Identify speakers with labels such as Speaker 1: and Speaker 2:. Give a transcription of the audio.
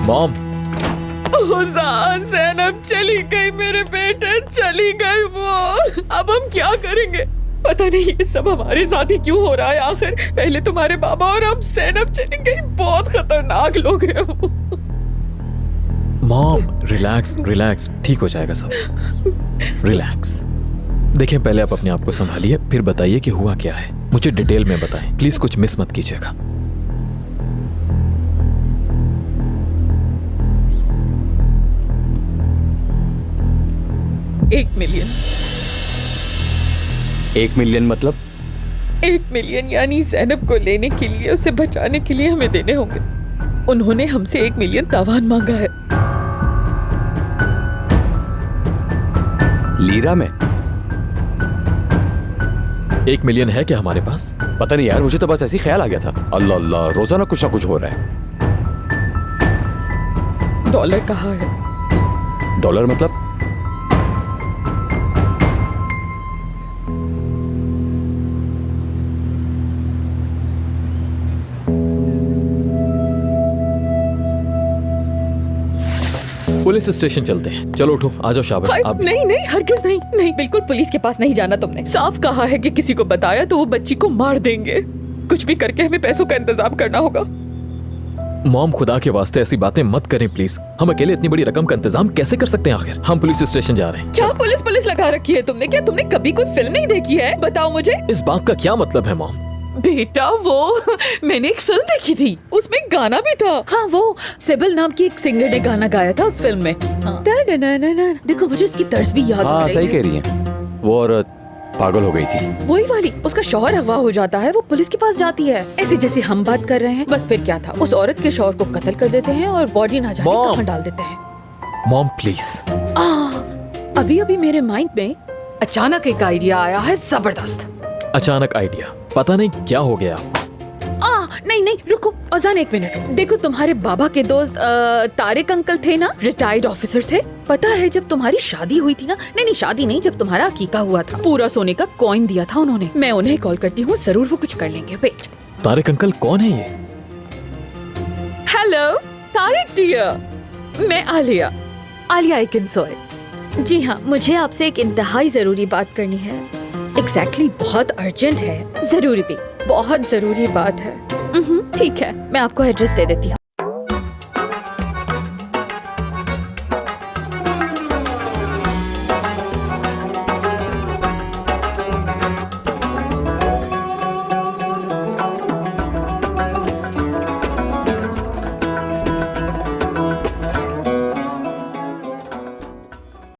Speaker 1: Mom,
Speaker 2: Hussain, Zainab चली गई, मेरे बेटे चली गई वो। अब हम क्या करेंगे? पता नहीं ये सब हमारे साथ ही क्यों हो रहा है आखिर। पहले तुम्हारे बाबा और अब ज़ैनब चली गई। बहुत खतरनाक लोग हैं वो।
Speaker 1: मॉम रिलैक्स रिलैक्स, ठीक हो जाएगा सब। रिलैक्स। देखिए पहले आप अपने आप को संभालिए, फिर बताइए कि हुआ क्या है। मुझे डिटेल में बताएं प्लीज, कुछ मिस मत कीजिएगा।
Speaker 2: $1 मिलियन।
Speaker 3: 1 मिलियन मतलब?
Speaker 2: 1 मिलियन यानी ज़ैनब को लेने के लिए, उसे बचाने के लिए हमें देने होंगे। उन्होंने हमसे 1 मिलियन तावान मांगा है।
Speaker 3: लीरा में?
Speaker 1: 1 मिलियन है क्या हमारे पास?
Speaker 3: पता नहीं यार, मुझे तो बस ऐसे ही ख्याल आ गया था। अल्लाह अल्लाह, रोजाना कुछ ना कुछ हो रहा है।
Speaker 2: डॉलर कहाँ है?
Speaker 3: डॉलर मतलब?
Speaker 1: पुलिस स्टेशन चलते हैं। चलो उठो, आ जाओ शाबाश।
Speaker 2: हाय,
Speaker 1: आप
Speaker 2: नहीं नहीं, हरगिज़ नहीं नहीं, बिल्कुल पुलिस के पास नहीं जाना। तुमने साफ कहा है कि किसी को बताया तो वो बच्ची को मार देंगे। कुछ भी करके हमें पैसों का इंतजाम करना होगा।
Speaker 1: मॉम खुदा के वास्ते ऐसी बातें मत करें प्लीज। हम अकेले इतनी बड़ी रकम का इंतजाम कैसे कर सकते हैं? आखिर हम पुलिस स्टेशन जा रहे हैं।
Speaker 2: क्या पुलिस पुलिस लगा रखी है तुमने? क्या तुमने कभी कोई फिल्म नहीं देखी है? बताओ मुझे।
Speaker 1: इस बात का क्या मतलब है मॉम?
Speaker 2: बेटा वो मैंने एक फिल्म देखी थी, उसमें गाना भी था। हाँ, वो सिबिल नाम की एक सिंगर ने गाना गाया था उस फिल्म में। देखो मुझे उसकी तर्ज भी याद आ
Speaker 3: हाँ
Speaker 2: रही
Speaker 3: सही
Speaker 2: है।
Speaker 3: कह रही है। वो औरत पागल हो गई थी।
Speaker 2: वही वाली। उसका शौहर अगवा हो जाता है, वो पुलिस के पास जाती है, ऐसे जैसे हम बात कर रहे हैं। बस फिर क्या था, उस औरत के शौहर को कत्ल कर देते हैं और बॉडी ना जाने
Speaker 1: मॉम!
Speaker 2: कहाँ डाल देते हैं।
Speaker 1: Mom please.
Speaker 2: अभी अभी मेरे माइंड में अचानक एक आइडिया आया है, जबरदस्त।
Speaker 1: अचानक आइडिया? पता नहीं क्या हो गया।
Speaker 2: नहीं नहीं रुको अजान, 1 मिनट। देखो तुम्हारे बाबा के दोस्त तारिक अंकल थे ना, रिटायर्ड ऑफिसर थे। पता है जब तुम्हारी शादी हुई थी ना, नहीं शादी नहीं, जब तुम्हारा अकीका हुआ था, पूरा सोने का कॉइन दिया था उन्होंने। मैं उन्हें कॉल करती हूँ, जरूर वो कुछ कर लेंगे। वेट।
Speaker 1: तारिक अंकल कौन है ये?
Speaker 2: हेलो तारिक डियर, मैं आलिया इकिनसॉय।
Speaker 4: जी हाँ, मुझे आपसे एक इंतहाई जरूरी बात करनी है।
Speaker 2: एग्जैक्टली, बहुत अर्जेंट है।
Speaker 4: जरूरी भी, बहुत जरूरी बात है। ठीक है, मैं आपको एड्रेस दे देती हूँ।